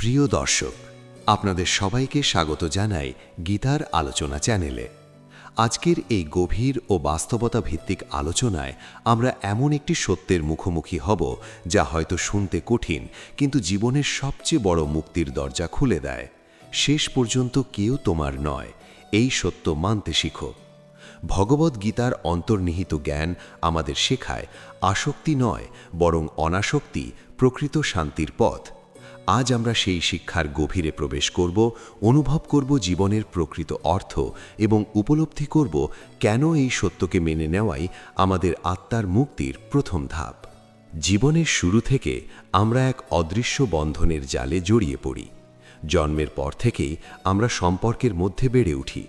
প্রিয় দর্শক, আপনাদের সবাইকে স্বাগত জানাই গীতার আলোচনা চ্যানেলে। আজকের এই গভীর ও বাস্তবতা ভিত্তিক আলোচনায় আমরা এমন একটি সত্যের মুখোমুখি হব যা হয়তো শুনতে কঠিন, কিন্তু জীবনের সবচেয়ে বড় মুক্তির দরজা খুলে দেয়। শেষ পর্যন্ত কেউ তোমার নয়, এই সত্য মানতে শিখো। ভগবদ্ গীতার অন্তর্নিহিত জ্ঞান আমাদের শেখায় আসক্তি নয়, বরং অনাসক্তি প্রকৃত শান্তির পথ। আজ আমরা সেই শিক্ষার গভীরে প্রবেশ করব, অনুভব করব জীবনের প্রকৃত অর্থ এবং উপলব্ধি করব কেন এই সত্যকে মেনে নেওয়াই আমাদের আত্মার মুক্তির প্রথম ধাপ। জীবনের শুরু থেকে আমরা এক অদৃশ্য বন্ধনের জালে জড়িয়ে পড়ি। জন্মের পর থেকেই আমরা সম্পর্কের মধ্যে বেড়ে উঠি,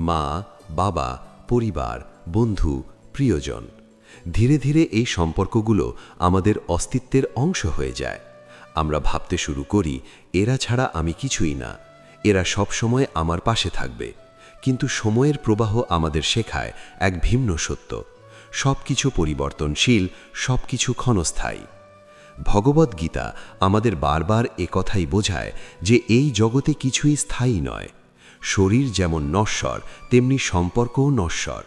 মা, বাবা, পরিবার, বন্ধু, প্রিয়জন। ধীরে ধীরে এই সম্পর্কগুলো আমাদের অস্তিত্বের অংশ হয়ে যায়। আমরা ভাবতে শুরু করি, এরা ছাড়া আমি কিছুই না, এরা সব সময় আমার পাশে থাকবে। কিন্তু সময়ের প্রবাহ আমাদের শেখায় এক ভিন্ন সত্য: সব কিছু পরিবর্তনশীল, সব কিছু ক্ষণস্থায়ী। ভগবদ্ গীতা আমাদের বারবার একথাই বোঝায় যে এই জগতে কিছুই স্থায়ী নয়। শরীর যেমন নশ্বর, তেমনি সম্পর্কও নশ্বর।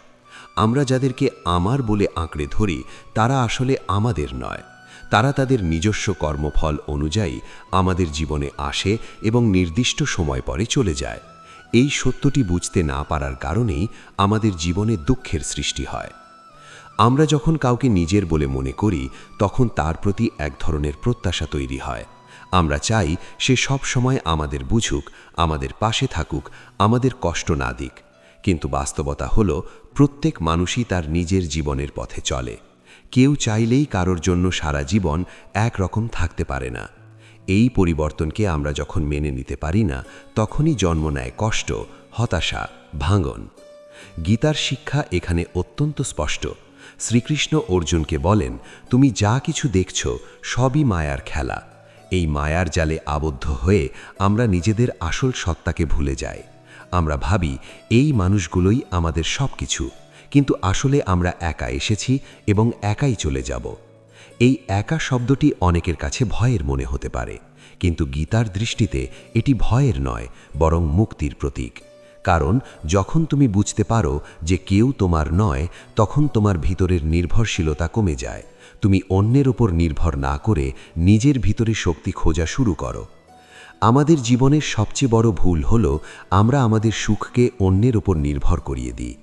আমরা যাদেরকে আমার বলে আঁকড়ে ধরি, তারা আসলে আমাদের নয়। তারা তাদের নিজস্ব কর্মফল অনুযায়ী আমাদের জীবনে আসে এবং নির্দিষ্ট সময় পরে চলে যায়। এই সত্যটি বুঝতে না পারার কারণেই আমাদের জীবনে দুঃখের সৃষ্টি হয়। আমরা যখন কাউকে নিজের বলে মনে করি, তখন তার প্রতি এক ধরনের প্রত্যাশা তৈরি হয়। আমরা চাই সে সব সময় আমাদের বুঝুক, আমাদের পাশে থাকুক, আমাদের কষ্ট না দিক। কিন্তু বাস্তবতা হলো, প্রত্যেক মানুষই তার নিজের জীবনের পথে চলে। কেউ চাইলেই কারোর জন্য সারা জীবন একরকম থাকতে পারে না। এই পরিবর্তনকে আমরা যখন মেনে নিতে পারি না, তখনই জন্ম নেয় কষ্ট, হতাশা, ভাঙন। গীতার শিক্ষা এখানে অত্যন্ত স্পষ্ট। শ্রীকৃষ্ণ অর্জুনকে বলেন, তুমি যা কিছু দেখছ সবই মায়ার খেলা। এই মায়ার জালে আবদ্ধ হয়ে আমরা নিজেদের আসল সত্তাকে ভুলে যাই। আমরা ভাবি এই মানুষগুলোই আমাদের সব কিছু, কিন্তু আসলে আমরা একা এসেছি এবং একাই চলে যাব। এই একা শব্দটি অনেকের কাছে ভয়ের মনে হতে পারে, কিন্তু গীতার দৃষ্টিতে এটি ভয়ের নয়, বরং মুক্তির প্রতীক। কারণ যখন তুমি বুঝতে পারো যে কেউ তোমার নয়, তখন তোমার ভিতরের নির্ভরশীলতা কমে যায়। তুমি অন্যের ওপর নির্ভর না করে নিজের ভিতরে শক্তি খোঁজা শুরু করো। আমাদের জীবনের সবচেয়ে বড় ভুল হলো, আমরা আমাদের সুখকে অন্যের ওপর নির্ভর করিয়ে দিই।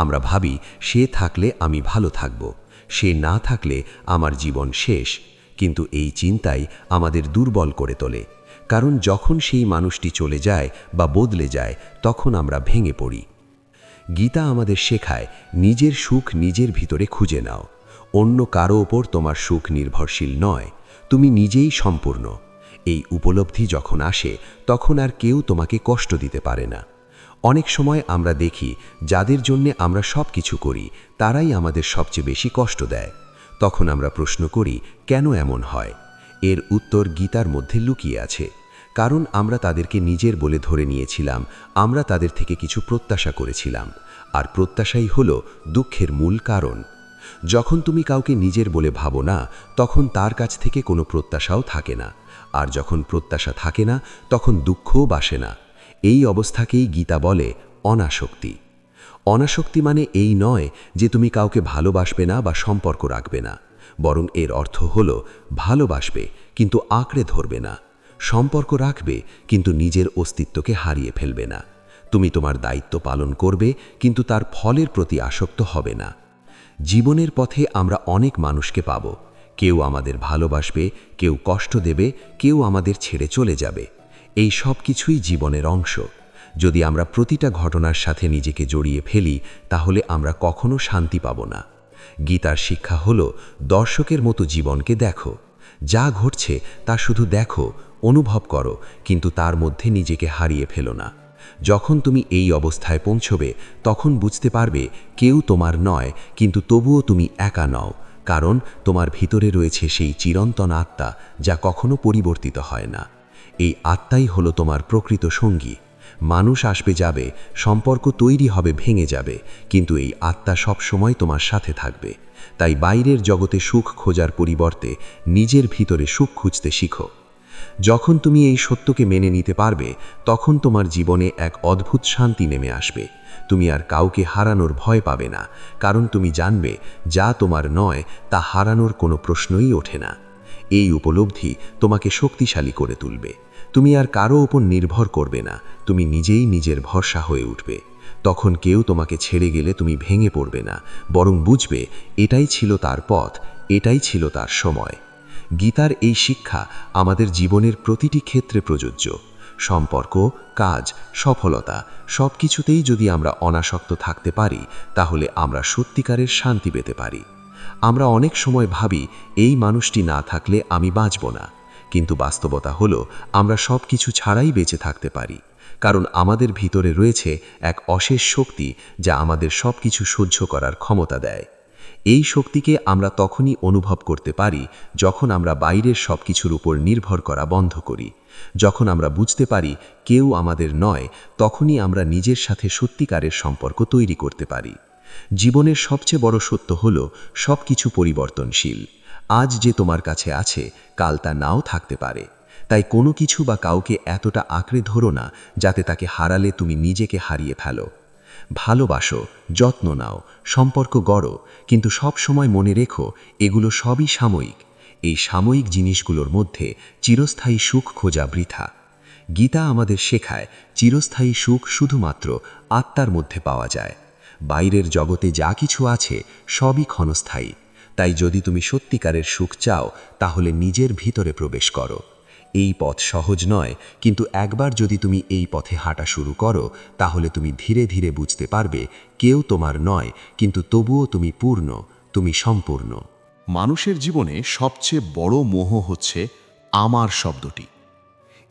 আমরা ভাবি, সে থাকলে আমি ভালো থাকব, সে না থাকলে আমার জীবন শেষ। কিন্তু এই চিন্তাই আমাদের দুর্বল করে তোলে। কারণ যখন সেই মানুষটি চলে যায় বা বদলে যায়, তখন আমরা ভেঙে পড়ি। গীতা আমাদের শেখায়, নিজের সুখ নিজের ভিতরে খুঁজে নাও। অন্য কারো ওপর তোমার সুখ নির্ভরশীল নয়, তুমি নিজেই সম্পূর্ণ। এই উপলব্ধি যখন আসে, তখন আর কেউ তোমাকে কষ্ট দিতে পারে না। অনেক সময় আমরা দেখি, যাদের জন্যে আমরা সব কিছু করি, তারাই আমাদের সবচেয়ে বেশি কষ্ট দেয়। তখন আমরা প্রশ্ন করি, কেন এমন হয়? এর উত্তর গীতার মধ্যে লুকিয়ে আছে। কারণ আমরা তাদেরকে নিজের বলে ধরে নিয়েছিলাম, আমরা তাদের থেকে কিছু প্রত্যাশা করেছিলাম। আর প্রত্যাশাই হলো দুঃখের মূল কারণ। যখন তুমি কাউকে নিজের বলে ভাবো না, তখন তার কাছ থেকে কোনো প্রত্যাশাও থাকে না। আর যখন প্রত্যাশা থাকে না, তখন দুঃখও বাসে না। এই অবস্থাকেই গীতা বলে অনাসক্তি। অনাসক্তি মানে এই নয় যে তুমি কাউকে ভালোবাসবে না বা সম্পর্ক রাখবে না, বরং এর অর্থ হলো ভালোবাসবে কিন্তু আঁকড়ে ধরবে না, সম্পর্ক রাখবে কিন্তু নিজের অস্তিত্বকে হারিয়ে ফেলবে না। তুমি তোমার দায়িত্ব পালন করবে, কিন্তু তার ফলের প্রতি আসক্ত হবে না। জীবনের পথে আমরা অনেক মানুষকে পাব। কেউ আমাদের ভালোবাসবে, কেউ কষ্ট দেবে, কেউ আমাদের ছেড়ে চলে যাবে। এই সব কিছুই জীবনের অংশ। যদি আমরা প্রতিটা ঘটনার সাথে নিজেকে জড়িয়ে ফেলি, তাহলে আমরা কখনো শান্তি পাব না। গীতার শিক্ষা হলো, দর্শকের মতো জীবনকে দেখো। যা ঘটছে তা শুধু দেখো, অনুভব করো, কিন্তু তার মধ্যে নিজেকে হারিয়ে ফেলো না। যখন তুমি এই অবস্থায় পৌঁছবে, তখন বুঝতে পারবে কেউ তোমার নয়, কিন্তু তবুও তুমি একা নও। কারণ তোমার ভিতরে রয়েছে সেই চিরন্তন আত্মা, যা কখনো পরিবর্তিত হয় না। এই আত্মাই হলো তোমার প্রকৃত সঙ্গী। মানুষ আসবে যাবে, সম্পর্ক তৈরি হবে, ভেঙে যাবে, কিন্তু এই আত্মা সব সময় তোমার সাথে থাকবে। তাই বাইরের জগতে সুখ খোঁজার পরিবর্তে নিজের ভিতরে সুখ খুঁজতে শিখো। যখন তুমি এই সত্যকে মেনে নিতে পারবে, তখন তোমার জীবনে এক অদ্ভুত শান্তি নেমে আসবে। তুমি আর কাউকে হারানোর ভয় পাবে না, কারণ তুমি জানবে যা তোমার নয় তা হারানোর কোনো প্রশ্নই ওঠে না। এই উপলব্ধি তোমাকে শক্তিশালী করে তুলবে। তুমি আর কারো ওপর নির্ভর করবে না, তুমি নিজেই নিজের ভরসা হয়ে উঠবে। তখন কেউ তোমাকে ছেড়ে গেলে তুমি ভেঙে পড়বে না, বরং বুঝবে এটাই ছিল তার পথ, এটাই ছিল তার সময়। গীতার এই শিক্ষা আমাদের জীবনের প্রতিটি ক্ষেত্রে প্রযোজ্য। সম্পর্ক, কাজ, সফলতা সব কিছুতেই যদি আমরা অনাসক্ত থাকতে পারি, তাহলে আমরা সত্যিকারের শান্তি পেতে পারি। আমরা অনেক সময় ভাবি এই মানুষটি না থাকলে আমি বাঁচব না, কিন্তু বাস্তবতা হলো আমরা সব কিছু ছাড়াই বেঁচে থাকতে পারি, কারণ আমাদের ভিতরে রয়েছে এক অশেষ শক্তি যা আমাদের সব কিছু সহ্য করার ক্ষমতা দেয়। এই শক্তিকে আমরা তখনই অনুভব করতে পারি যখন আমরা বাইরের সব কিছুর উপর নির্ভর করা বন্ধ করি। যখন আমরা বুঝতে পারি কেউ আমাদের নয়, তখনই আমরা নিজের সাথে সত্যিকারের সম্পর্ক তৈরি করতে পারি। জীবনের সবচেয়ে বড় সত্য হলো সব কিছু পরিবর্তনশীল। আজ যে তোমার কাছে আছে, কাল তা নাও থাকতে পারে। তাই কোনো কিছু বা কাউকে এতটা আঁকড়ে ধরো না যাতে তাকে হারালে তুমি নিজেকে হারিয়ে ফেলো। ভালোবাসো, যত্ন নাও, সম্পর্ক গড়ো, কিন্তু সব সময় মনে রেখো এগুলো সবই সাময়িক। এই সাময়িক জিনিসগুলোর মধ্যে চিরস্থায়ী সুখ খোঁজা বৃথা। গীতা আমাদের শেখায় চিরস্থায়ী সুখ শুধুমাত্র আত্মার মধ্যে পাওয়া যায়। বাইরের জগতে যা কিছু আছে সবই ক্ষণস্থায়ী। তাই যদি তুমি সত্যিকারের সুখ চাও, তাহলে নিজের ভিতরে প্রবেশ করো। এই পথ সহজ নয়, কিন্তু একবার যদি তুমি এই পথে হাঁটা শুরু করো, তাহলে তুমি ধীরে ধীরে বুঝতে পারবে কেউ তোমার নয়, কিন্তু তবুও তুমি পূর্ণ, তুমি সম্পূর্ণ। মানুষের জীবনে সবচেয়ে বড় মোহ হচ্ছে আমার শব্দটি।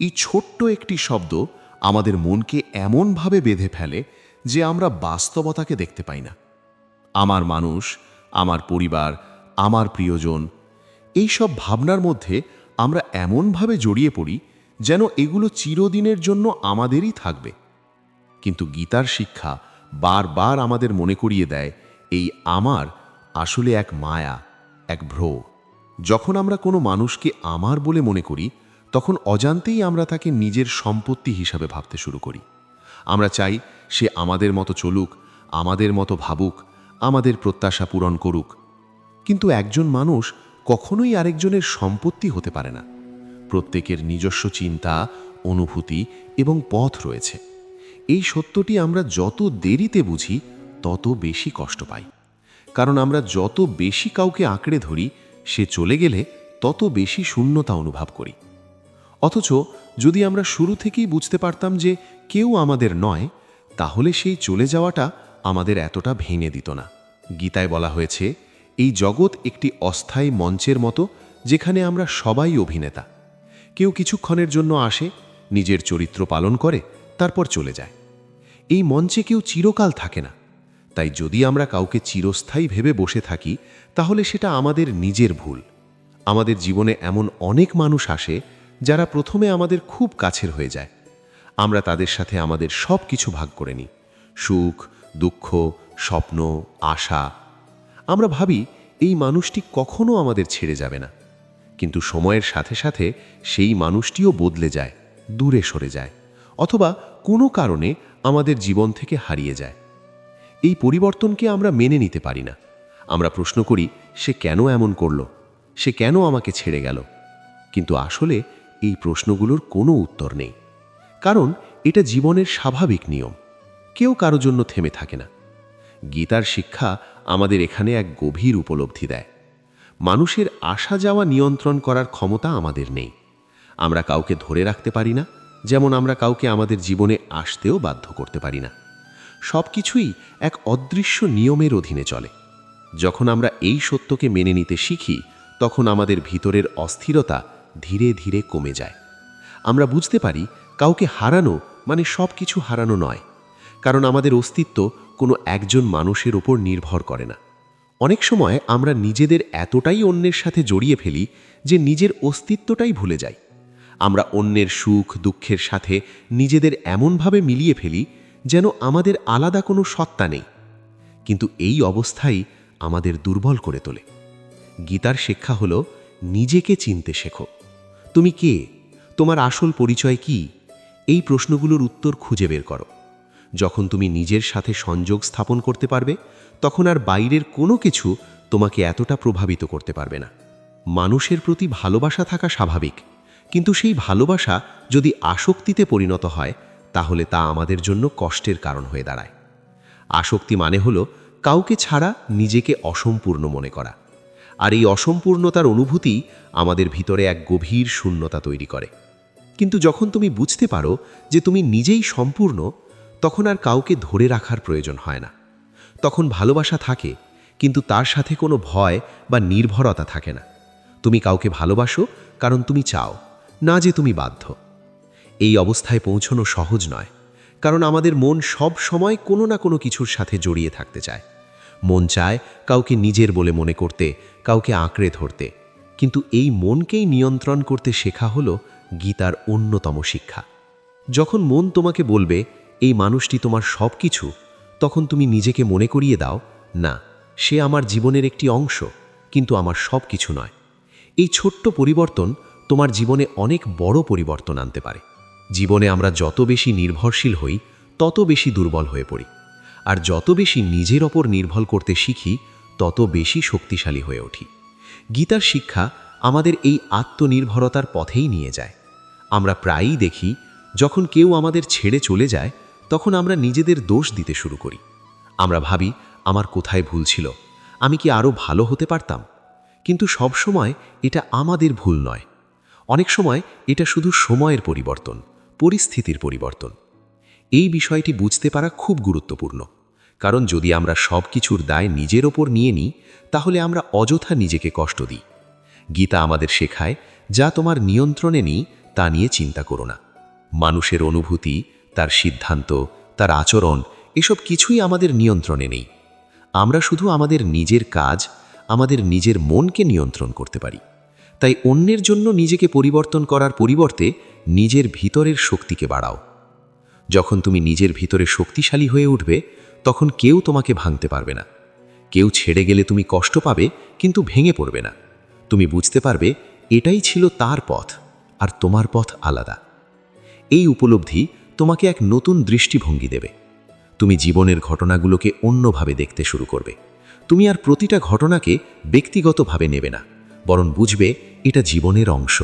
এই ছোট্ট একটি শব্দ আমাদের মনকে এমনভাবে বেঁধে ফেলে যে আমরা বাস্তবতাকে দেখতে পাই না। আমার মানুষ, আমার পরিবার, আমার প্রিয়জন, এই সব ভাবনার মধ্যে আমরা এমনভাবে জড়িয়ে পড়ি যেন এগুলো চিরদিনের জন্য আমাদেরই থাকবে। কিন্তু গীতার শিক্ষা বারবার আমাদের মনে করিয়ে দেয় এই আমার আসলে এক মায়া, এক ভ্রম। যখন আমরা কোনো মানুষকে আমার বলে মনে করি, তখন অজান্তেই আমরা তাকে নিজের সম্পত্তি হিসাবে ভাবতে শুরু করি। আমরা চাই সে আমাদের মতো চলুক, আমাদের মতো ভাবুক, আমাদের প্রত্যাশা পূরণ করুক। কিন্তু একজন মানুষ কখনোই আরেকজনের সম্পত্তি হতে পারে না। প্রত্যেকের নিজস্ব চিন্তা, অনুভূতি এবং পথ রয়েছে। এই সত্যটি আমরা যত দেরিতে বুঝি, তত বেশি কষ্ট পাই। কারণ আমরা যত বেশি কাউকে আঁকড়ে ধরি, সে চলে গেলে তত বেশি শূন্যতা অনুভব করি। অথচ যদি আমরা শুরু থেকেই বুঝতে পারতাম যে কেউ আমাদের নয়, তাহলে সেই চলে যাওয়াটা আমাদের এতটা ভেঙে দিত না। গীতায় বলা হয়েছে, এই জগৎ একটি অস্থায়ী মঞ্চের মতো, যেখানে আমরা সবাই অভিনেতা। কেউ কিছুক্ষণের জন্য আসে, নিজের চরিত্র পালন করে, তারপর চলে যায়। এই মঞ্চে কেউ চিরকাল থাকে না। তাই যদি আমরা কাউকে চিরস্থায়ী ভেবে বসে থাকি, তাহলে সেটা আমাদের নিজের ভুল। আমাদের জীবনে এমন অনেক মানুষ আসে যারা প্রথমে আমাদের খুব কাছের হয়ে যায়। আমরা তাদের সাথে আমাদের সব কিছু ভাগ করে নিই, সুখ, দুঃখ, স্বপ্ন, আশা। আমরা ভাবি এই মানুষটি কখনো আমাদের ছেড়ে যাবে না। কিন্তু সময়ের সাথে সাথে সেই মানুষটিও বদলে যায়, দূরে সরে যায়, অথবা কোনো কারণে আমাদের জীবন থেকে হারিয়ে যায়। এই পরিবর্তনকে আমরা মেনে নিতে পারি না। আমরা প্রশ্ন করি, সে কেন এমন করলো, সে কেন আমাকে ছেড়ে গেল? কিন্তু আসলে এই প্রশ্নগুলোর কোনো উত্তর নেই, কারণ এটা জীবনের স্বাভাবিক নিয়ম। কেউ কারো জন্য থেমে থাকে না। গীতার শিক্ষা আমাদের এখানে এক গভীর উপলব্ধি দেয়। মানুষের আসা যাওয়া নিয়ন্ত্রণ করার ক্ষমতা আমাদের নেই। আমরা কাউকে ধরে রাখতে পারি না, যেমন আমরা কাউকে আমাদের জীবনে আসতেও বাধ্য করতে পারি না। সব কিছুই এক অদৃশ্য নিয়মের অধীনে চলে। যখন আমরা এই সত্যকে মেনে নিতে শিখি, তখন আমাদের ভিতরের অস্থিরতা ধীরে ধীরে কমে যায়। আমরা বুঝতে পারি কাউকে হারানো মানে সব কিছু হারানো নয়, কারণ আমাদের অস্তিত্ব কোনো একজন মানুষের উপর নির্ভর করে না। অনেক সময় আমরা নিজেদের এতটাই অন্যের সাথে জড়িয়ে ফেলি যে নিজের অস্তিত্বটাই ভুলে যাই। আমরা অন্যের সুখ দুঃখের সাথে নিজেদের এমনভাবে মিলিয়ে ফেলি যেন আমাদের আলাদা কোনো সত্তা নেই। কিন্তু এই অবস্থাই আমাদের দুর্বল করে তোলে। গীতার শিক্ষা হলো, নিজেকে চিনতে শেখো। তুমি কে? তোমার আসল পরিচয় কি? এই প্রশ্নগুলোর উত্তর খুঁজে বের করো। যখন তুমি নিজের সাথে সংযোগ স্থাপন করতে পারবে, তখন আর বাইরের কোনো কিছু তোমাকে এতটা প্রভাবিত করতে পারবে না। মানুষের প্রতি ভালোবাসা থাকা স্বাভাবিক, কিন্তু সেই ভালোবাসা যদি আসক্তিতে পরিণত হয়, তাহলে তা আমাদের জন্য কষ্টের কারণ হয়ে দাঁড়ায়। আসক্তি মানে হলো কাউকে ছাড়া নিজেকে অসম্পূর্ণ মনে করা, আর এই অসম্পূর্ণতার অনুভূতি আমাদের ভিতরে এক গভীর শূন্যতা তৈরি করে। কিন্তু যখন তুমি বুঝতে পারো যে তুমি নিজেই সম্পূর্ণ, তখন আর কাউকে ধরে রাখার প্রয়োজন হয় না। তখন ভালোবাসা থাকে, কিন্তু তার সাথে কোনো ভয় বা নির্ভরতা থাকে না। তুমি কাউকে ভালোবাসো কারণ তুমি চাও, না যে তুমি বাধ্য। এই অবস্থায় পৌঁছানো সহজ নয়, কারণ আমাদের মন সব সময় কোনো না কোনো কিছুর সাথে জড়িয়ে থাকতে চায়। মন চায় কাউকে নিজের বলে মনে করতে, কাউকে আঁকড়ে ধরতে। কিন্তু এই মনকেই নিয়ন্ত্রণ করতে শেখা হলো গীতার অন্যতম শিক্ষা। যখন মন তোমাকে বলবে এই মানুষটি তোমার সব কিছু, তখন তুমি নিজেকে মনে করিয়ে দাও, না, সে আমার জীবনের একটি অংশ, কিন্তু আমার সব কিছু নয়। এই ছোট্ট পরিবর্তন তোমার জীবনে অনেক বড় পরিবর্তন আনতে পারে। জীবনে আমরা যত বেশি নির্ভরশীল হই, তত বেশি দুর্বল হয়ে পড়ি, আর যত বেশি নিজের ওপর নির্ভর করতে শিখি, তত বেশি শক্তিশালী হয়ে উঠি। গীতার শিক্ষা আমাদের এই আত্মনির্ভরতার পথেই নিয়ে যায়। আমরা প্রায়ই দেখি, যখন কেউ আমাদের ছেড়ে চলে যায়, তখন আমরা নিজেদের দোষ দিতে শুরু করি। আমরা ভাবি, আমার কোথায় ভুল ছিল, আমি কি আরও ভালো হতে পারতাম? কিন্তু সব সময় এটা আমাদের ভুল নয়। অনেক সময় এটা শুধু সময়ের পরিবর্তন, পরিস্থিতির পরিবর্তন। এই বিষয়টি বুঝতে পারা খুব গুরুত্বপূর্ণ, কারণ যদি আমরা সব কিছুর দায় নিজের ওপর নিয়ে নিই, তাহলে আমরা অযথা নিজেকে কষ্ট দিই। গীতা আমাদের শেখায়, যা তোমার নিয়ন্ত্রণে নেই তা নিয়ে চিন্তা করো না। মানুষের অনুভূতি, তার সিদ্ধান্ত, তার আচরণ, এসব কিছুই আমাদের নিয়ন্ত্রণে নেই। আমরা শুধু আমাদের নিজের কাজ, আমাদের নিজের মনকে নিয়ন্ত্রণ করতে পারি। তাই অন্যের জন্য নিজেকে পরিবর্তন করার পরিবর্তে নিজের ভিতরের শক্তিকে বাড়াও। যখন তুমি নিজের ভিতরে শক্তিশালী হয়ে উঠবে, তখন কেউ তোমাকে ভাঙতে পারবে না। কেউ ছেড়ে গেলে তুমি কষ্ট পাবে, কিন্তু ভেঙে পড়বে না। তুমি বুঝতে পারবে এটাই ছিল তার পথ, আর তোমার পথ আলাদা। এই উপলব্ধি তোমাকে এক নতুন দৃষ্টিভঙ্গি দেবে। তুমি জীবনের ঘটনাগুলোকে অন্যভাবে দেখতে শুরু করবে। তুমি আর প্রতিটা ঘটনাকে ব্যক্তিগতভাবে নেবে না, বরং বুঝবে এটা জীবনের অংশ।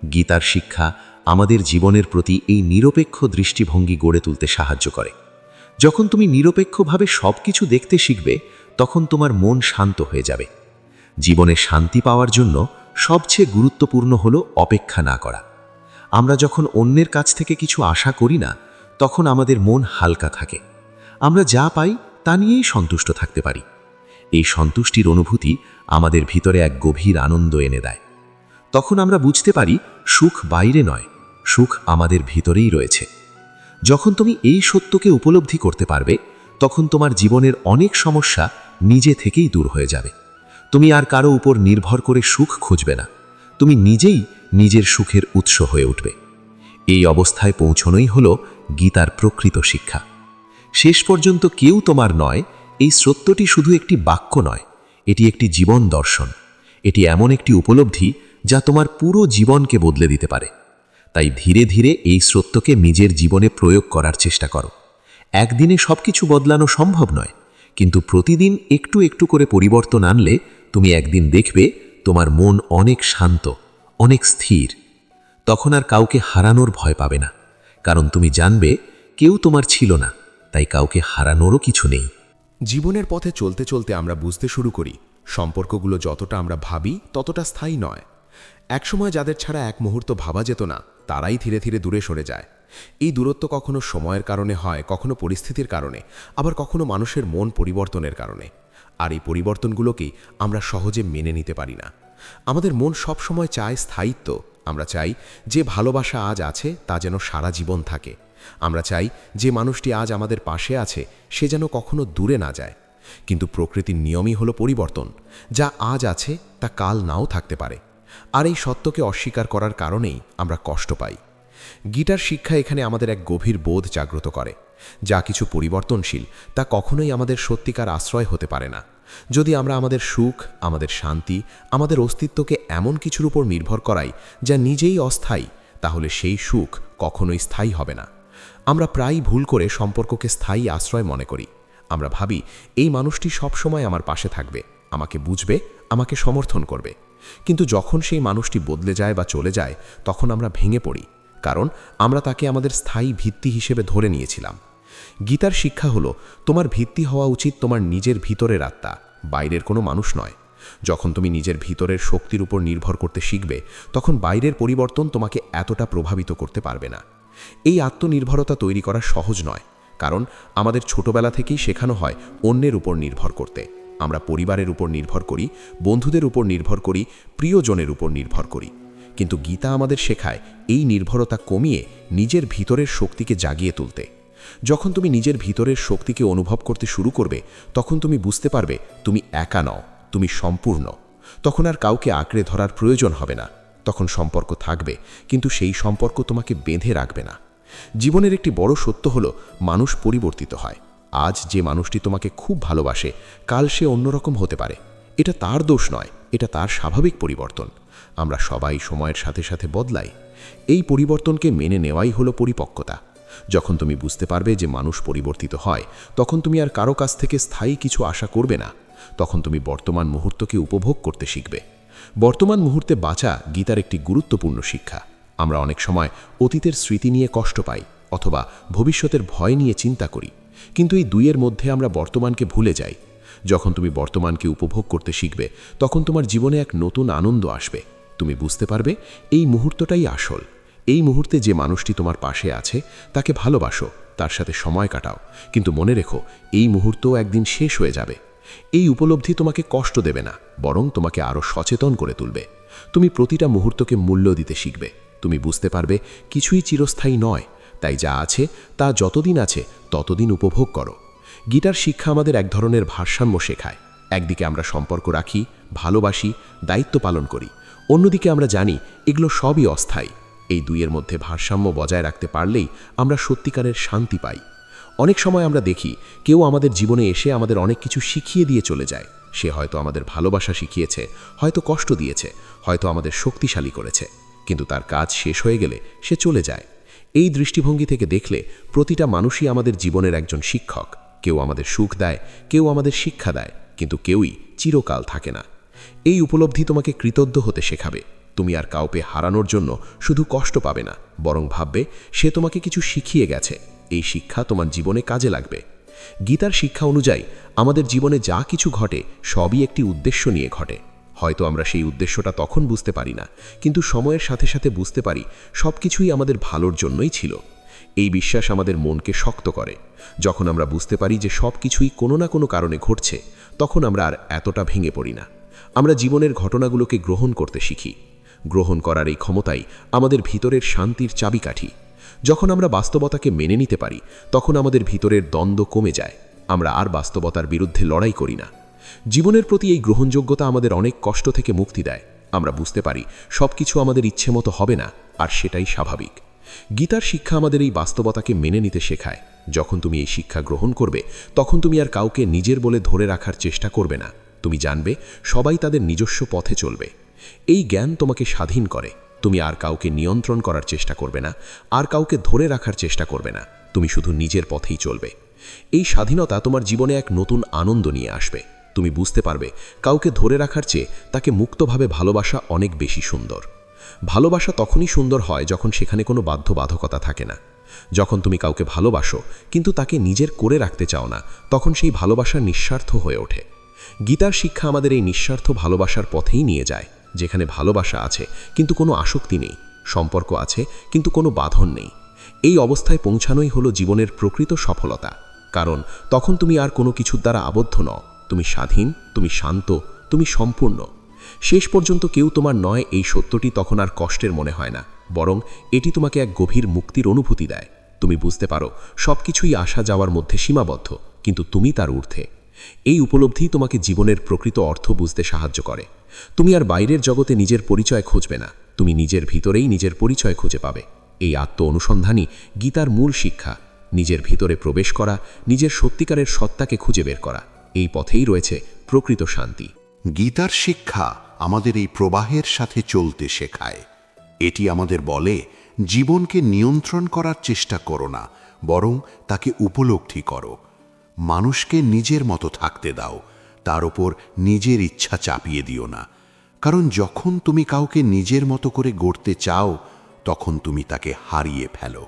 গীতার শিক্ষা আমাদের জীবনের প্রতি এই নিরপেক্ষ দৃষ্টিভঙ্গি গড়ে তুলতে সাহায্য করে। যখন তুমি নিরপেক্ষভাবে সব কিছু দেখতে শিখবে, তখন তোমার মন শান্ত হয়ে যাবে। জীবনে শান্তি পাওয়ার জন্য সবচেয়ে গুরুত্বপূর্ণ হলো অপেক্ষা না করা। আমরা যখন অন্যের কাছ থেকে কিছু আশা করি না, তখন আমাদের মন হালকা থাকে। আমরা যা পাই তা নিয়েই সন্তুষ্ট থাকতে পারি। এই সন্তুষ্টির অনুভূতি আমাদের ভিতরে এক গভীর আনন্দ এনে দেয়। তখন আমরা বুঝতে পারি সুখ বাইরে নয়, সুখ আমাদের ভিতরেই রয়েছে। যখন তুমি এই সত্যকে উপলব্ধি করতে পারবে, তখন তোমার জীবনের অনেক সমস্যা নিজে থেকেই দূর হয়ে যাবে। তুমি আর কারো উপর নির্ভর করে সুখ খুঁজবে না, তুমি নিজেই নিজের সুখের উৎস হয়ে উঠবে। এই অবস্থায় পৌঁছনোই হলো গীতার প্রকৃত শিক্ষা। শেষ পর্যন্ত কেউ তোমার নয়, এই সত্যটি শুধু একটি বাক্য নয়, এটি একটি জীবন দর্শন। এটি এমন একটি উপলব্ধি যা তোমার পুরো জীবনকে বদলে দিতে পারে। তাই ধীরে ধীরে এই সত্যকে নিজের জীবনে প্রয়োগ করার চেষ্টা করো। একদিনে সবকিছু বদলানো সম্ভব নয়, কিন্তু প্রতিদিন একটু একটু করে পরিবর্তন আনলে তুমি একদিন দেখবে তোমার মন অনেক শান্ত, অনেক স্থির। তখন আর কাউকে হারানোর ভয় পাবে না, কারণ তুমি জানবে কেউ তোমার ছিল না, তাই কাউকে হারানোরও কিছু নেই। জীবনের পথে চলতে চলতে আমরা বুঝতে শুরু করি, সম্পর্কগুলো যতটা আমরা ভাবি ততটা স্থায়ী নয়। একসময় যাদের ছাড়া এক মুহূর্ত ভাবা যেত না, তারাই ধীরে ধীরে দূরে সরে যায়। এই দূরত্ব কখনো সময়ের কারণে হয়, কখনো পরিস্থিতির কারণে, আবার কখনো মানুষের মন পরিবর্তনের কারণে। আর এই পরিবর্তনগুলোকেই আমরা সহজে মেনে নিতে পারি না। আমাদের মন সব সময় চায় স্থায়িত্ব। আমরা চাই যে ভালোবাসা আজ আছে তা যেন সারা জীবন থাকে। আমরা চাই যে মানুষটি আজ আমাদের পাশে আছে সে যেন কখনো দূরে না যায়। কিন্তু প্রকৃতির নিয়মই হলো পরিবর্তন। যা আজ আছে তা কাল নাও থাকতে পারে। আর এই সত্যকে অস্বীকার করার কারণেই আমরা কষ্ট পাই। গীতার শিক্ষা এখানে আমাদের এক গভীর বোধ জাগ্রত করে। যা কিছু পরিবর্তনশীল তা কখনোই আমাদের সত্যিকার আশ্রয় হতে পারে না। যদি আমরা আমাদের সুখ, আমাদের শান্তি, আমাদের অস্তিত্বকে এমন কিছুর উপর নির্ভর করাই যা নিজেই অস্থায়ী, তাহলে সেই সুখ কখনোই স্থায়ী হবে না। আমরা প্রায়ই ভুল করে সম্পর্ককে স্থায়ী আশ্রয় মনে করি। আমরা ভাবি এই মানুষটি সবসময় আমার পাশে থাকবে, আমাকে বুঝবে, আমাকে সমর্থন করবে। কিন্তু যখন সেই মানুষটি বদলে যায় বা চলে যায়, তখন আমরা ভেঙে পড়ি, কারণ আমরা তাকে আমাদের স্থায়ী ভিত্তি হিসেবে ধরে নিয়েছিলাম। গীতার শিক্ষা হলো, তোমার ভিত্তি হওয়া উচিত তোমার নিজের ভিতরের আত্মা, বাইরের কোনো মানুষ নয়। যখন তুমি নিজের ভিতরের শক্তির উপর নির্ভর করতে শিখবে, তখন বাইরের পরিবর্তন তোমাকে এতটা প্রভাবিত করতে পারবে না। এই আত্মনির্ভরতা তৈরি করা সহজ নয়, কারণ আমাদের ছোটবেলা থেকেই শেখানো হয় অন্যের উপর নির্ভর করতে। আমরা পরিবারের উপর নির্ভর করি, বন্ধুদের উপর নির্ভর করি, প্রিয়জনের উপর নির্ভর করি। কিন্তু গীতা আমাদের শেখায় এই নির্ভরতা কমিয়ে নিজের ভিতরের শক্তিকে জাগিয়ে তুলতে। যখন তুমি নিজের ভিতরের শক্তিকে অনুভব করতে শুরু করবে, তখন তুমি বুঝতে পারবে তুমি একা নও, তুমি সম্পূর্ণ। তখন আর কাউকে আঁকড়ে ধরার প্রয়োজন হবে না। তখন সম্পর্ক থাকবে, কিন্তু সেই সম্পর্ক তোমাকে বেঁধে রাখবে না। জীবনের একটি বড় সত্য হলো, মানুষ পরিবর্তিত হয়। আজ যে মানুষটি তোমাকে খুব ভালোবাসে, কাল সে অন্যরকম হতে পারে। এটা তার দোষ নয়, এটা তার স্বাভাবিক পরিবর্তন। আমরা সবাই সময়ের সাথে সাথে বদলাই। এই পরিবর্তনকে মেনে নেওয়াই হলো পরিপক্কতা। যখন তুমি বুঝতে পারবে যে মানুষ পরিবর্তিত হয়, তখন তুমি আর কারো কাছ থেকে স্থায়ী কিছু আশা করবে না। তখন তুমি বর্তমান মুহূর্তকে উপভোগ করতে শিখবে। বর্তমান মুহূর্তে বাঁচা গীতার একটি গুরুত্বপূর্ণ শিক্ষা। আমরা অনেক সময় অতীতের স্মৃতি নিয়ে কষ্ট পাই, অথবা ভবিষ্যতের ভয় নিয়ে চিন্তা করি, কিন্তু এই দুইয়ের মধ্যে আমরা বর্তমানকে ভুলে যাই। যখন তুমি বর্তমানকে উপভোগ করতে শিখবে, তখন তোমার জীবনে এক নতুন আনন্দ আসবে। তুমি বুঝতে পারবে এই মুহূর্তটাই আসল। এই মুহূর্তে যে মানুষটি তোমার পাশে আছে, তাকে ভালোবাসো, তার সাথে সময় কাটাও, কিন্তু মনে রেখো এই মুহূর্তও একদিন শেষ হয়ে যাবে। এই উপলব্ধি তোমাকে কষ্ট দেবে না, বরং তোমাকে আরও সচেতন করে তুলবে। তুমি প্রতিটা মুহূর্তকে মূল্য দিতে শিখবে। তুমি বুঝতে পারবে কিছুই চিরস্থায়ী নয়, তাই যা আছে তা যতদিন আছে ততদিন উপভোগ করো। গীতার শিক্ষা আমাদের এক ধরনের ভারসাম্য শেখায়। একদিকে আমরা সম্পর্ক রাখি, ভালোবাসি, দায়িত্ব পালন করি, অন্যদিকে আমরা জানি এগুলো সবই অস্থায়ী। এই দুইয়ের মধ্যে ভারসাম্য বজায় রাখতে পারলেই আমরা সত্যিকারের শান্তি পাই। অনেক সময় আমরা দেখি কেউ আমাদের জীবনে এসে আমাদের অনেক কিছু শিখিয়ে দিয়ে চলে যায়। সে হয়তো আমাদের ভালোবাসা শিখিয়েছে, হয়তো কষ্ট দিয়েছে, হয়তো আমাদের শক্তিশালী করেছে, কিন্তু তার কাজ শেষ হয়ে গেলে সে চলে যায়। এই দৃষ্টিভঙ্গি থেকে দেখলে প্রতিটা মানুষই আমাদের জীবনের একজন শিক্ষক। কেউ আমাদের সুখ দেয়, কেউ আমাদের শিক্ষা দেয়, কিন্তু কেউই চিরকাল থাকে না। এই উপলব্ধি তোমাকে কৃতজ্ঞ হতে শেখাবে। তুমি আর কাউকে হারানোর জন্য শুধু কষ্ট পাবে না, বরং ভাববে সে তোমাকে কিছু শিখিয়ে গেছে। এই শিক্ষা তোমার জীবনে কাজে লাগবে। গীতার শিক্ষা অনুযায়ী আমাদের জীবনে যা কিছু ঘটে সবই একটি উদ্দেশ্য নিয়ে ঘটে। হয়তো আমরা সেই উদ্দেশ্যটা তখন বুঝতে পারি না, কিন্তু সময়ের সাথে সাথে বুঝতে পারি সব কিছুই আমাদের ভালোর জন্যই ছিল। এই বিশ্বাস আমাদের মনকে শক্ত করে। যখন আমরা বুঝতে পারি যে সব কিছুই কোনো না কোনো কারণে ঘটছে, তখন আমরা আর এতটা ভেঙে পড়ি না। আমরা জীবনের ঘটনাগুলোকে গ্রহণ করতে শিখি। গ্রহণ করার এই ক্ষমতাই আমাদের ভিতরের শান্তির চাবিকাঠি। যখন আমরা বাস্তবতাকে মেনে নিতে পারি, তখন আমাদের ভিতরের দ্বন্দ্ব কমে যায়। আমরা আর বাস্তবতার বিরুদ্ধে লড়াই করি না। জীবনের প্রতি এই গ্রহণযোগ্যতা আমাদের অনেক কষ্ট থেকে মুক্তি দেয়। আমরা বুঝতে পারি সব কিছু আমাদের ইচ্ছে মতো হবে না, আর সেটাই স্বাভাবিক। গীতার শিক্ষা আমাদের এই বাস্তবতাকে মেনে নিতে শেখায়। যখন তুমি এই শিক্ষা গ্রহণ করবে, তখন তুমি আর কাউকে নিজের বলে ধরে রাখার চেষ্টা করবে না। তুমি জানবে সবাই তাদের নিজস্ব পথে চলবে। এই জ্ঞান তোমাকে স্বাধীন করে। তুমি আর কাউকে নিয়ন্ত্রণ করার চেষ্টা করবে না, আর কাউকে ধরে রাখার চেষ্টা করবে না। তুমি শুধু নিজের পথেই চলবে। এই স্বাধীনতা তোমার জীবনে এক নতুন আনন্দ নিয়ে আসবে। তুমি বুঝতে পারবে কাউকে ধরে রাখার চেয়ে তাকে মুক্তভাবে ভালোবাসা অনেক বেশি সুন্দর। ভালোবাসা তখনই সুন্দর হয় যখন সেখানে কোনো বাধ্যবাধকতা থাকে না। যখন তুমি কাউকে ভালোবাসো কিন্তু তাকে নিজের করে রাখতে চাও না, তখন সেই ভালোবাসা নিঃস্বার্থ হয়ে ওঠে। গীতার শিক্ষা আমাদের এই নিঃস্বার্থ ভালোবাসার পথেই নিয়ে যায়, যেখানে ভালোবাসা আছে কিন্তু কোনো আসক্তি নেই, সম্পর্ক আছে কিন্তু কোনো বাঁধন নেই। এই অবস্থায় পৌঁছানোই হলো জীবনের প্রকৃত সফলতা, কারণ তখন তুমি আর কোনো কিছুর দ্বারা আবদ্ধ নও। তুমি স্বাধীন, তুমি শান্ত, তুমি সম্পূর্ণ। শেষ পর্যন্ত কেউ তোমার নয়, এই সত্যটি তখন আর কষ্টের মনে হয় না, বরং এটি তোমাকে এক গভীর মুক্তির অনুভূতি দেয়। তুমি বুঝতে পারো সব কিছুই আসা যাওয়ার মধ্যে সীমাবদ্ধ, কিন্তু তুমি তার ঊর্ধ্বে। এই উপলব্ধি তোমাকে জীবনের প্রকৃত অর্থ বুঝতে সাহায্য করে। তুমি আর বাইরের জগতে নিজের পরিচয় খুঁজবে না, তুমি নিজের ভিতরেই নিজের পরিচয় খুঁজে পাবে। এই আত্ম অনুসন্ধানই গীতার মূল শিক্ষা। নিজের ভিতরে প্রবেশ করা, নিজের সত্যিকারের সত্তাকে খুঁজে বের করা, এই পথেই রয়েছে প্রকৃত শান্তি। গীতার শিক্ষা আমাদের এই প্রবাহের সাথে চলতে শেখায়। এটি আমাদের বলে, জীবনকে নিয়ন্ত্রণ করার চেষ্টা করো না, বরং তাকে উপলব্ধি করো। মানুষকে নিজের মতো থাকতে দাও, তার ওপর নিজের ইচ্ছা চাপিয়ে দিও না। কারণ যখন তুমি কাউকে নিজের মতো করে গড়তে চাও, তখন তুমি তাকে হারিয়ে ফেলো।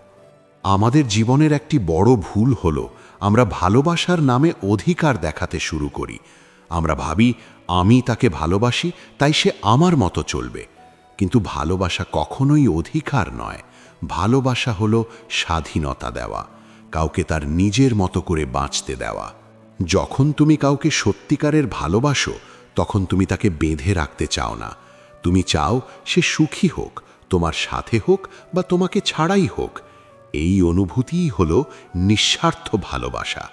আমাদের জীবনের একটি বড় ভুল হলো আমরা ভালোবাসার নামে অধিকার দেখাতে শুরু করি। আমরা ভাবি আমি তাকে ভালোবাসি, তাই সে আমার মতো চলবে। কিন্তু ভালোবাসা কখনোই অধিকার নয়। ভালোবাসা হলো স্বাধীনতা দেওয়া, কাউকে তার নিজের মতো করে বাঁচতে দেওয়া। যখন তুমি কাউকে সত্যিকারের ভালোবাসো, তখন তুমি তাকে বেঁধে রাখতে চাও না। তুমি চাও সে সুখী হোক, তোমার সাথে হোক বা তোমাকে ছাড়াই হোক। এই অনুভূতিই হলো নিঃস্বার্থ ভালোবাসা।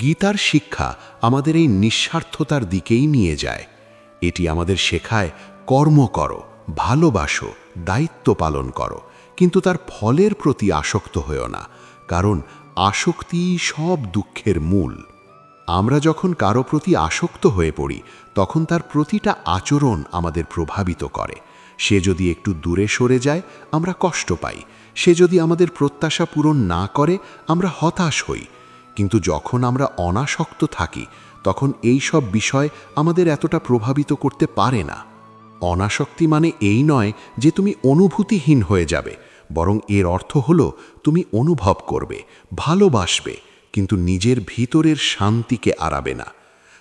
গীতার শিক্ষা আমাদের এই নিঃস্বার্থতার দিকেই নিয়ে যায়। এটি আমাদের শেখায় কর্ম করো, ভালোবাসো, দায়িত্ব পালন করো, কিন্তু তার ফলের প্রতি আসক্ত হয়েও না, কারণ আসক্তিই সব দুঃখের মূল। আমরা যখন কারো প্রতি আসক্ত হয়ে পড়ি, তখন তার প্রতিটা আচরণ আমাদের প্রভাবিত করে। সে যদি একটু দূরে সরে যায়, আমরা কষ্ট পাই। সে যদি আমাদের প্রত্যাশা পূরণ না করে, আমরা হতাশ হই। কিন্তু যখন আমরা অনাসক্ত থাকি, তখন এই সব বিষয় আমাদের এতটা প্রভাবিত করতে পারে না। অনাসক্তি মানে এই নয় যে তুমি অনুভূতিহীন হয়ে যাবে, বরং এর অর্থ হলো তুমি অনুভব করবে, ভালোবাসবে, কিন্তু নিজের ভিতরের শান্তিকে হারাবে না।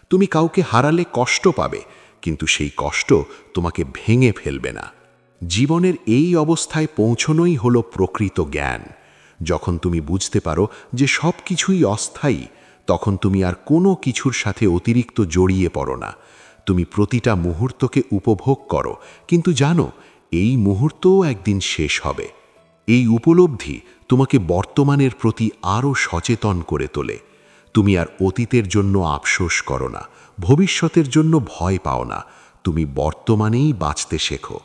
তুমি কাউকে হারালে কষ্ট পাবে, কিন্তু সেই কষ্ট তোমাকে ভেঙে ফেলবে না। জীবনের এই অবস্থায় পৌঁছনোই হলো প্রকৃত জ্ঞান। যখন তুমি বুঝতে পারো যে সব কিছুই অস্থায়ী, তখন তুমি আর কোনো কিছুর সাথে অতিরিক্ত জড়িয়ে পড়ো না। তুমি প্রতিটা মুহূর্তকে উপভোগ করো, কিন্তু জানো এই মুহূর্তও একদিন শেষ হবে। এই উপলব্ধি তোমাকে বর্তমানের প্রতি আরও সচেতন করে তোলে। তুমি আর অতীতের জন্য আফসোস করো না, ভবিষ্যতের জন্য ভয় পাও না। তুমি বর্তমানেই বাঁচতে শেখো।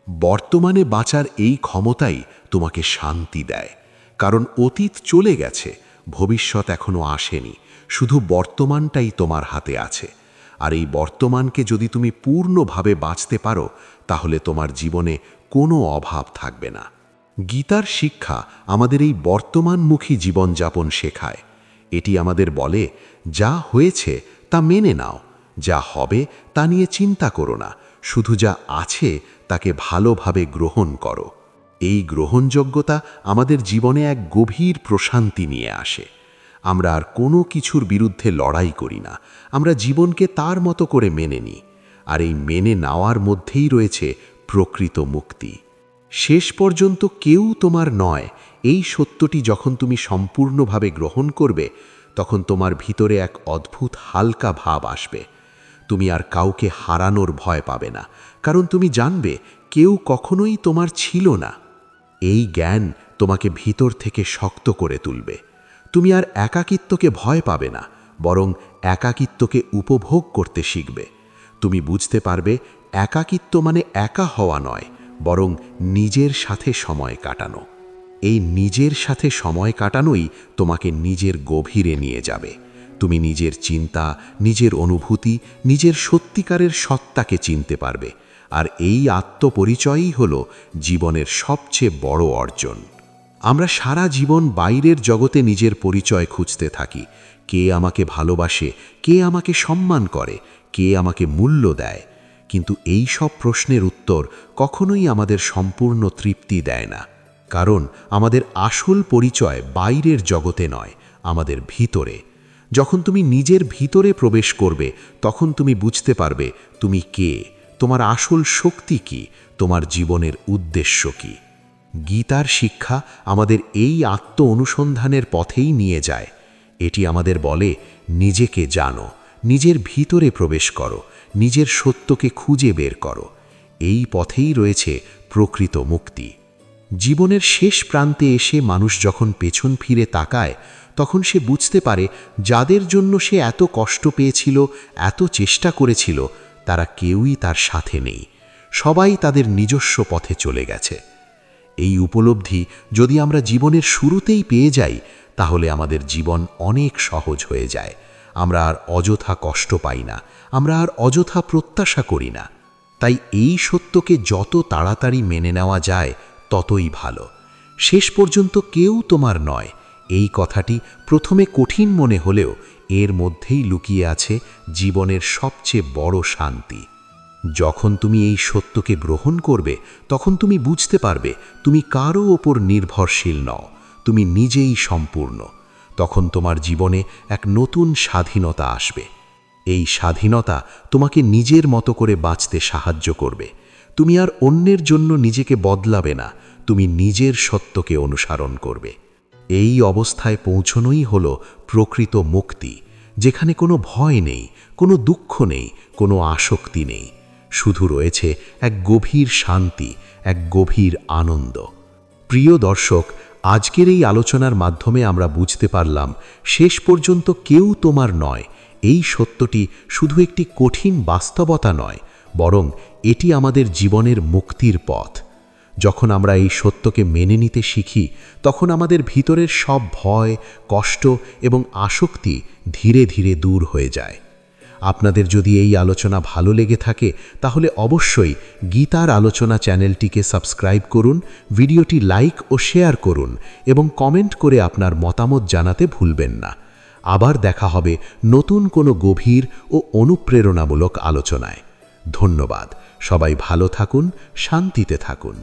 বর্তমানে বাঁচার এই ক্ষমতাই তোমাকে শান্তি দেয়। কারণ অতীত চলে গেছে, ভবিষ্যৎ এখনো আসেনি, শুধু বর্তমানটাই তোমার হাতে আছে। আর এই বর্তমানকে যদি তুমি পূর্ণভাবে বাঁচতে পারো, তাহলে তোমার জীবনে কোনো অভাব থাকবে না। গীতার শিক্ষা আমাদের এই বর্তমানমুখী জীবনযাপন শেখায়। এটি আমাদের বলে, যা হয়েছে তা মেনে নাও, যা হবে তা নিয়ে চিন্তা করো না, শুধু যা আছে তাকে ভালোভাবে গ্রহণ করো। এই গ্রহণযোগ্যতা আমাদের জীবনে এক গভীর প্রশান্তি নিয়ে আসে। আমরা আর কোনো কিছুর বিরুদ্ধে লড়াই করি না, আমরা জীবনকে তার মতো করে মেনে নিই। আর এই মেনে নেওয়ার মধ্যেই রয়েছে প্রকৃত মুক্তি। শেষ পর্যন্ত কেউ তোমার নয়, এই সত্যটি যখন তুমি সম্পূর্ণভাবে গ্রহণ করবে, তখন তোমার ভিতরে এক অদ্ভুত হালকা ভাব আসবে। তুমি আর কাউকে হারানোর ভয় পাবে না, কারণ তুমি জানবে কেউ কখনোই তোমার ছিল না। এই জ্ঞান তোমাকে ভিতর থেকে শক্ত করে তুলবে। তুমি আর একাকিত্বকে ভয় পাবে না, বরং একাকিত্বকে উপভোগ করতে শিখবে। তুমি বুঝতে পারবে একাকিত্ব মানে একা হওয়া নয়, বরং নিজের সাথে সময় কাটানো। এই নিজের সাথে সময় কাটানোই তোমাকে নিজের গভীরে নিয়ে যাবে। তুমি নিজের চিন্তা, নিজের অনুভূতি, নিজের সত্যিকারের সত্তাকে চিনতে পারবে। আর এই আত্মপরিচয়ই হলো জীবনের সবচেয়ে বড় অর্জন। আমরা সারা জীবন বাইরের জগতে নিজের পরিচয় খুঁজতে থাকি। কে আমাকে ভালোবাসে, কে আমাকে সম্মান করে, কে আমাকে মূল্য দেয়। কিন্তু এই সব প্রশ্নের উত্তর কখনোই আমাদের সম্পূর্ণ তৃপ্তি দেয় না। কারণ আমাদের আসল পরিচয় বাইরের জগতে নয়, আমাদের ভিতরে। যখন তুমি নিজের ভিতরে প্রবেশ করবে, তখন তুমি বুঝতে পারবে তুমি কে, তোমার আসল শক্তি কি, তোমার জীবনের উদ্দেশ্য কি। গীতার শিক্ষা আমাদের এই আত্ম অনুসন্ধানের পথেই নিয়ে যায়। এটি আমাদের বলে, নিজেকে জানো, নিজের ভিতরে প্রবেশ করো, নিজের সত্যকে খুঁজে বের করো। এই পথেই রয়েছে প্রকৃত মুক্তি। জীবনের শেষ প্রান্তে এসে মানুষ যখন পেছন ফিরে তাকায়, তখন সে বুঝতে পারে যাদের জন্য সে এত কষ্ট পেয়েছিল, এত চেষ্টা করেছিল, তারা কেউই তার সাথে নেই। সবাই তাদের নিজস্ব পথে চলে গেছে। এই উপলব্ধি যদি আমরা জীবনের শুরুতেই পেয়ে যাই, তাহলে আমাদের জীবন অনেক সহজ হয়ে যায়। আমরা আর অযথা কষ্ট পাই না, আমরা আর অযথা প্রত্যাশা করি না। তাই এই সত্যকে যত তাড়াতাড়ি মেনে নেওয়া যায়, ততই ভালো। শেষ পর্যন্ত কেউ তোমার নয়, এই কথাটি প্রথমে কঠিন মনে হলেও এর মধ্যেই লুকিয়ে আছে জীবনের সবচেয়ে বড় শান্তি। যখন তুমি এই সত্যকে গ্রহণ করবে তখন তুমি বুঝতে পারবে তুমি কারও ওপর নির্ভরশীল নও, তুমি নিজেই সম্পূর্ণ। তখন তোমার জীবনে এক নতুন স্বাধীনতা আসবে। এই স্বাধীনতা তোমাকে নিজের মতো করে বাঁচতে সাহায্য করবে। তুমি আর অন্যের জন্য নিজেকে বদলাবে না, তুমি নিজের সত্যকে অনুসরণ করবে। এই অবস্থায় পৌঁছনোই হল প্রকৃত মুক্তি, যেখানে কোনো ভয় নেই, কোনো দুঃখ নেই, কোনো আসক্তি নেই, শুধু রয়েছে এক গভীর শান্তি, এক গভীর আনন্দ। প্রিয় দর্শক, আজকের এই আলোচনার মাধ্যমে আমরা বুঝতে পারলাম শেষ পর্যন্ত কেউ তোমার নয়। এই সত্যটি শুধু একটি কঠিন বাস্তবতা নয়, বরং এটি আমাদের জীবনের মুক্তির পথ। যখন আমরা এই সত্যকে মেনে নিতে শিখি তখন আমাদের ভিতরের সব ভয়, কষ্ট এবং আসক্তি ধীরে ধীরে দূর হয়ে যায়। আপনাদের যদি এই আলোচনা ভালো লেগে থাকে তাহলে অবশ্যই গীতার আলোচনা চ্যানেলটিকে সাবস্ক্রাইব করুন, ভিডিওটি লাইক ও শেয়ার করুন এবং কমেন্ট করে আপনার মতামত জানাতে ভুলবেন না। আবার দেখা হবে নতুন কোনো গভীর ও অনুপ্রেরণামূলক আলোচনায়। ধন্যবাদ। সবাই ভালো থাকুন, শান্তিতে থাকুন।